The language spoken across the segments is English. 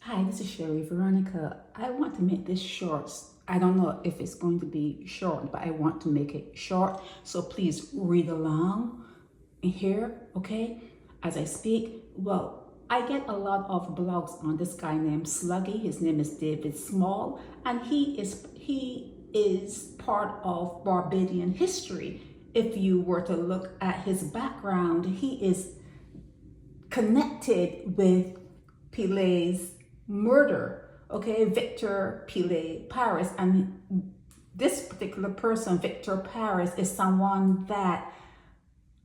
Hi, this is Sherry Veronica. I want to make this short. I don't know if it's going to be short, but I want to make it short. So please read along here, okay, as I speak. Well, I get a lot of blogs on this guy named Sluggy. His name is David Small, and he is part of Barbadian history. If you were to look at his background, he is connected with Pele's murder, okay, Victor Pele Parris. And this particular person, Victor Parris, is someone that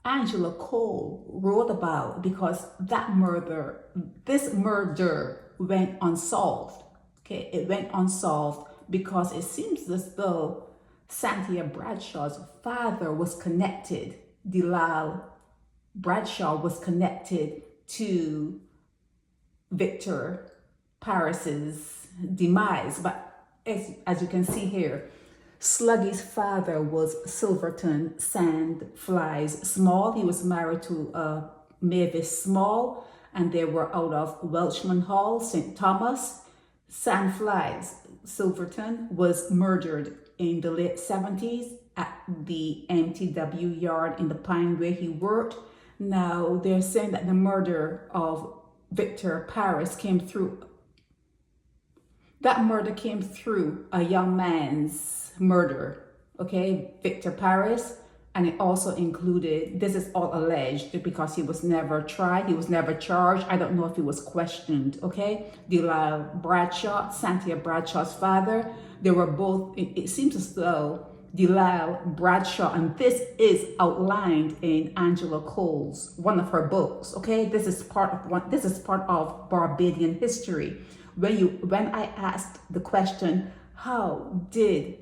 Angela Cole wrote about because this murder went unsolved. Okay, it went unsolved because it seems as though Cynthia Bradshaw's father was connected. Delisle Bradshaw was connected to Victor Parris's demise. But as you can see here, Sluggy's father was Silverton Sandflies Small. He was married to Mavis Small, and they were out of Welshman Hall, St. Thomas. Sandflies Silverton was murdered in the late 70s at the MTW yard in the Pine where he worked. Now, they're saying that the murder of Victor Parris came through. That murder came through a young man's murder, okay, Victor Parris, and it also included, this is all alleged because he was never tried, he was never charged. I don't know if he was questioned, okay. Delisle Bradshaw, Cynthia Bradshaw's father, they were both, it seems as though Delisle Bradshaw, and this is outlined in Angela Cole's, one of her books, okay. This is part of Barbadian history. When I asked the question, how did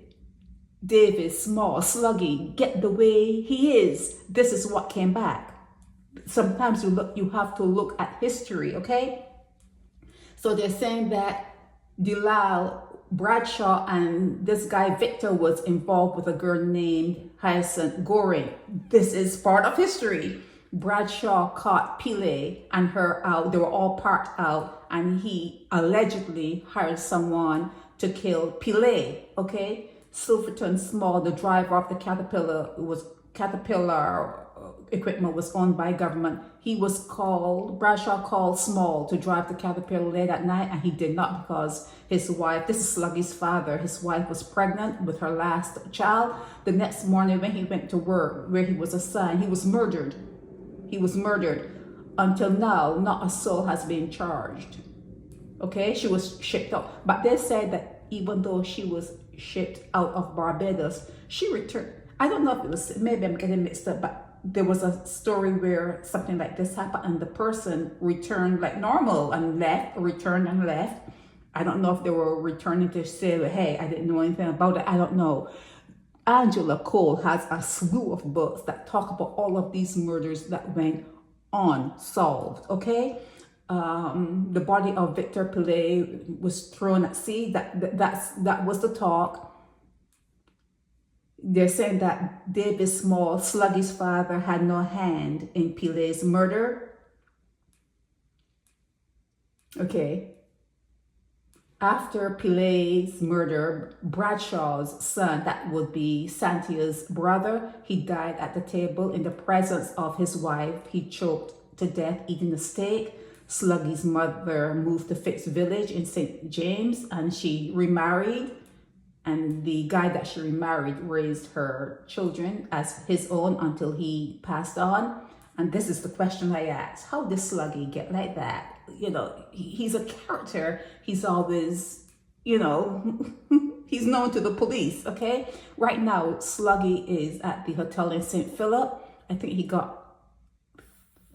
David Small, Sluggy, get the way he is? This is what came back. Sometimes you have to look at history, okay? So they're saying that Delisle Bradshaw and this guy Victor was involved with a girl named Hyacinth Goring. This is part of history. Bradshaw caught Pele and her out. They were all parked out, and he allegedly hired someone to kill Pele, okay? Silverton Small, the driver of the Caterpillar equipment was owned by government. Bradshaw called Small to drive the Caterpillar late at night, and he did not because his wife, this is Sluggy's father, his wife was pregnant with her last child. The next morning when he went to work, where he was assigned, he was murdered. He was murdered. Until now, not a soul has been charged. Okay, she was shipped out. But they said that even though she was shipped out of Barbados, she returned. I don't know if it was, maybe I'm getting mixed up, but there was a story where something like this happened and the person returned like normal and returned and left. I don't know if they were returning to say, hey, I didn't know anything about it. I don't know. Angela Cole has a slew of books that talk about all of these murders that went unsolved, okay? The body of Victor Pele was thrown at sea. That was the talk. They're saying that David Small, Sluggy's father, had no hand in Pele's murder. Okay. After Pele's murder, Bradshaw's son, that would be Cynthia's brother, he died at the table in the presence of his wife. He choked to death eating a steak. Sluggy's mother moved to Fitz Village in St. James, and she remarried. And the guy that she remarried raised her children as his own until he passed on. And this is the question I asked. How did Sluggy get like that? You know, he's a character. He's always, you know, he's known to the police, okay? Right now, Sluggy is at the hotel in St. Philip. I think he got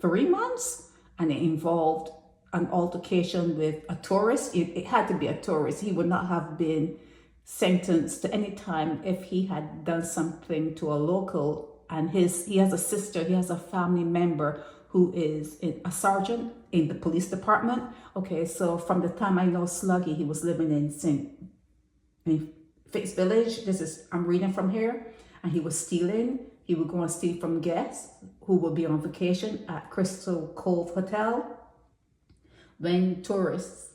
3 months, and it involved an altercation with a tourist. It had to be a tourist. He would not have been sentenced to any time if he had done something to a local. And he has a sister, he has a family member who is a sergeant in the police department. Okay, so from the time I know Sluggy, he was living in Fitz Village. I'm reading from here. And he was stealing. He would go and steal from guests who would be on vacation at Crystal Cove Hotel. When tourists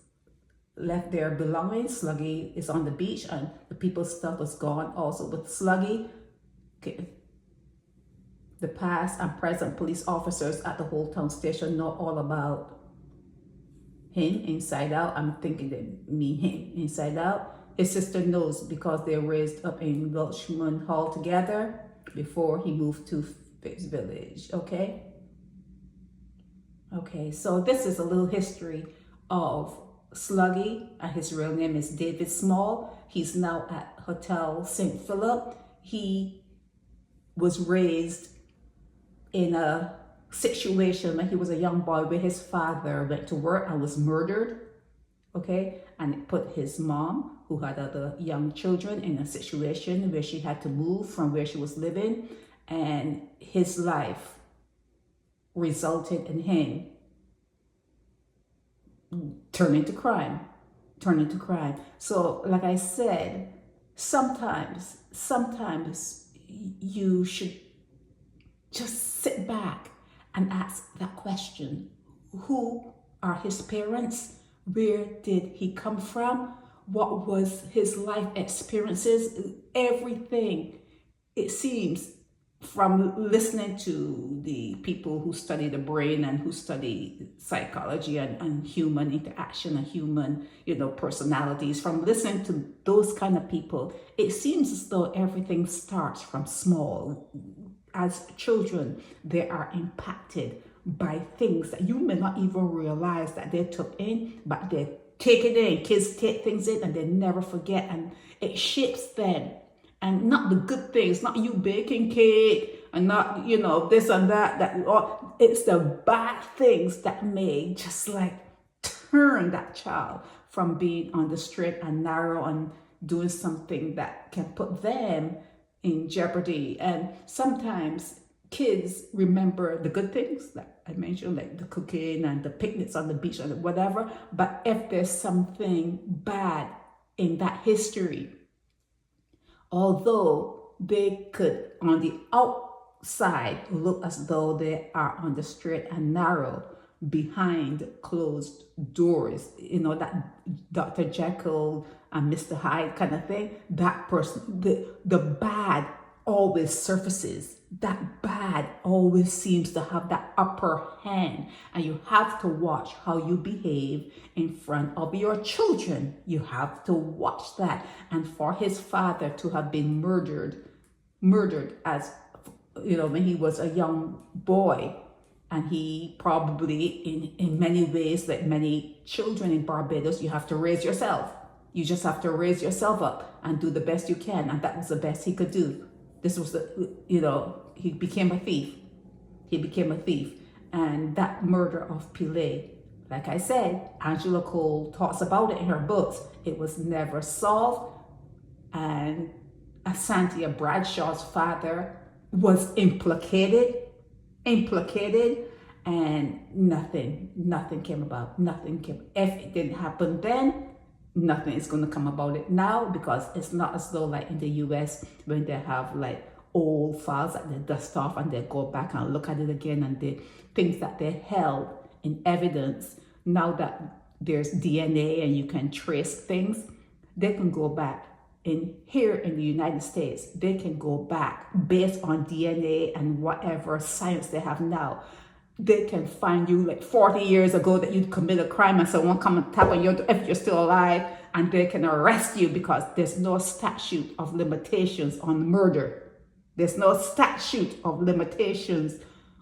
left their belongings. Sluggy is on the beach and the people's stuff was gone also with Sluggy. Okay. The past and present police officers at the Old Town Station know all about him inside out. I'm thinking they mean him inside out. His sister knows because they raised up in Welshman Hall together before he moved to Fitz Village. Okay. Okay, so this is a little history of Sluggy, and his real name is David Small. He's now at Hotel St. Philip. He was raised in a situation when he was a young boy where his father went to work and was murdered. Okay, and it put his mom, who had other young children, in a situation where she had to move from where she was living, and his life resulted in him turning to crime. So like I said, sometimes you should just sit back and ask that question. Who are his parents? Where did he come from? What was his life experiences? Everything, it seems, from listening to the people who study the brain and who study psychology and human interaction and human, personalities, from listening to those kind of people, it seems as though everything starts from small. As children, they are impacted by things that you may not even realize that they took in, but they take it in. Kids take things in and they never forget, and it shapes them. And not the good things, not you baking cake and not, this and that, it's the bad things that may just like turn that child from being on the straight and narrow and doing something that can put them in jeopardy. And sometimes kids remember the good things that I mentioned, like the cooking and the picnics on the beach and whatever. But if there's something bad in that history, although they could on the outside look as though they are on the straight and narrow, behind closed doors, that Dr. Jekyll and Mr. Hyde kind of thing, that person, the bad always surfaces. That bad always seems to have that upper hand, and you have to watch how you behave in front of your children. You have to watch that. And for his father to have been murdered as, when he was a young boy, and he probably, in many ways, like many children in Barbados, you have to raise yourself. You just have to raise yourself up and do the best you can, and that was the best he could do. This was he became a thief. And that murder of Pele, like I said, Angela Cole talks about it in her books. It was never solved. And Asantia Bradshaw's father was implicated, and nothing came about. If it didn't happen then, nothing is going to come about it now, because it's not as though like in the US when they have like old files that they dust off and they go back and look at it again, and the things that they held in evidence, now that there's DNA and you can trace things, they can go back. Here in the United States, they can go back based on DNA and whatever science they have now. They can find you like 40 years ago that you'd commit a crime, and someone come and tap on your door if you're still alive, and they can arrest you because there's no statute of limitations on murder. There's no statute of limitations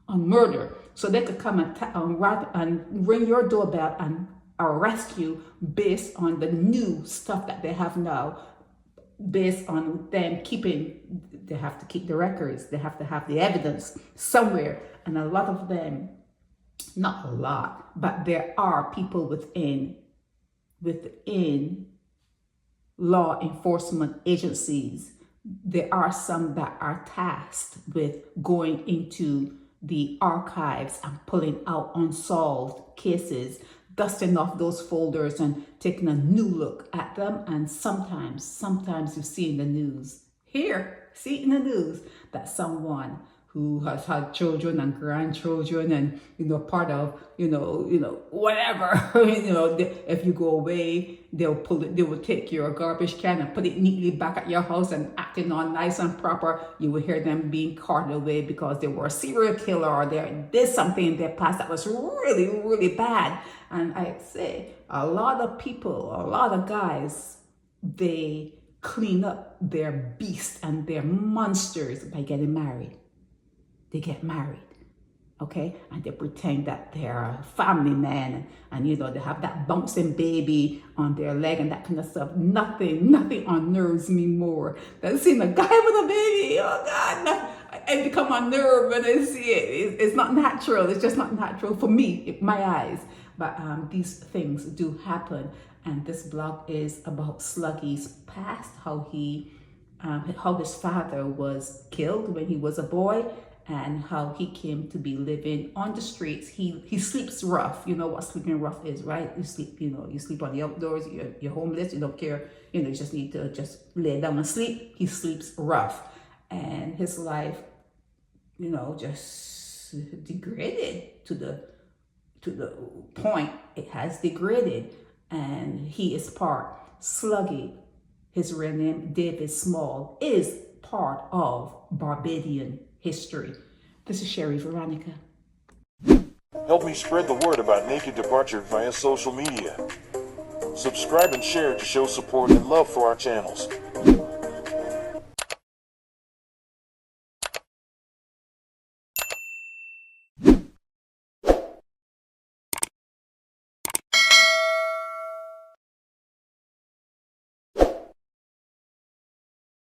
on murder. So they could come and ring your doorbell and arrest you based on the new stuff that they have now, based on them they have to keep the records, they have to have the evidence somewhere. And a lot of them, not a lot, but there are people within law enforcement agencies. There are some that are tasked with going into the archives and pulling out unsolved cases, dusting off those folders and taking a new look at them. And sometimes you see in the news, see in the news that someone who has had children and grandchildren, and part of whatever. If you go away, they will take your garbage can and put it neatly back at your house and acting all nice and proper. You will hear them being carted away because they were a serial killer, or they did something in their past that was really, really bad. And I say a lot of people, a lot of guys, they clean up their beasts and their monsters by getting married. They get married, okay? And they pretend that they're a family man, and they have that bouncing baby on their leg and that kind of stuff. Nothing unnerves me more than seeing a guy with a baby. Oh God, I become unnerved when I see it. It's not natural. It's just not natural for me, my eyes. But these things do happen, and this blog is about Sluggy's past, how his father was killed when he was a boy, and how he came to be living on the streets. He sleeps rough. You know what sleeping rough is, right? You sleep, you sleep on the outdoors. You're homeless. You don't care. You just need to just lay down and sleep. He sleeps rough, and his life, just degraded to the point it has degraded, and he is part. Sluggy, his real name David Small, is part of Barbadian history. This is Sherry Veronica. Help me spread the word about Naked Departure via social media. Subscribe and share to show support and love for our channels.